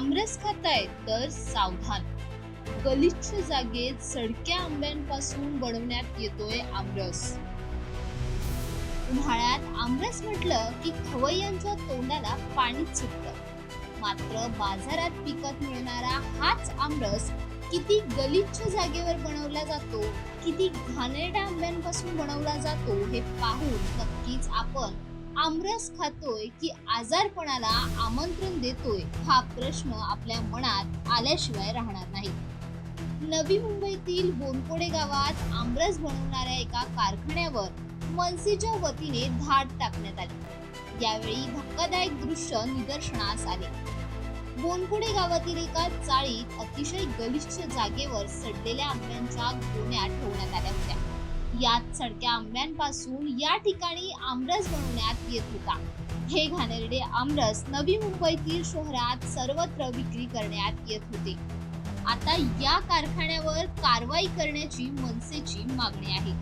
आमरस खातायत तर सावधान. गलिच्छ जागेत सडक्या आंब्यांपासून बनवण्यात येतोय आमरस. उन्हाळ्यात आमरस म्हटलं की खवय्यांच्या तोंडाला पाणीच सुटतं. मात्र बाजारात विकत मिळणारा हाच आमरस किती गलिच्छ जागेवर बनवला जातो, किती घाणेरड्या आंब्यांपासून बनवला जातो हे पाहून नक्कीच आपण आमरस खातोय की आजारपणाला आमंत्रण देतोय हा प्रश्न आपल्या मनात आल्याशिवाय राहणार नाही. नवी मुंबईतील बोनकोडे गावात आमरस बनवणाऱ्या एका कारखान्यावर मनसेच्या वतीने धाड टाकण्यात आली. यावेळी धक्कादायक दृश्य निदर्शनास आले. बोनकोडे गावातील एका चाळीत अतिशय गलिच्छ जागेवर सडलेल्या आंब्यांच्या गोण्या ठेवण्यात आल्या होत्या. यात सडक्या आंब्यांपासून या ठिकाणी आमरस बनवण्यात येत होता. हे घाणेरडे आमरस नवी मुंबईतील शहरात सर्वत्र विक्री करण्यात येत होते. आता या कारखान्यावर कारवाई करण्याची मनसेची मागणी आहे.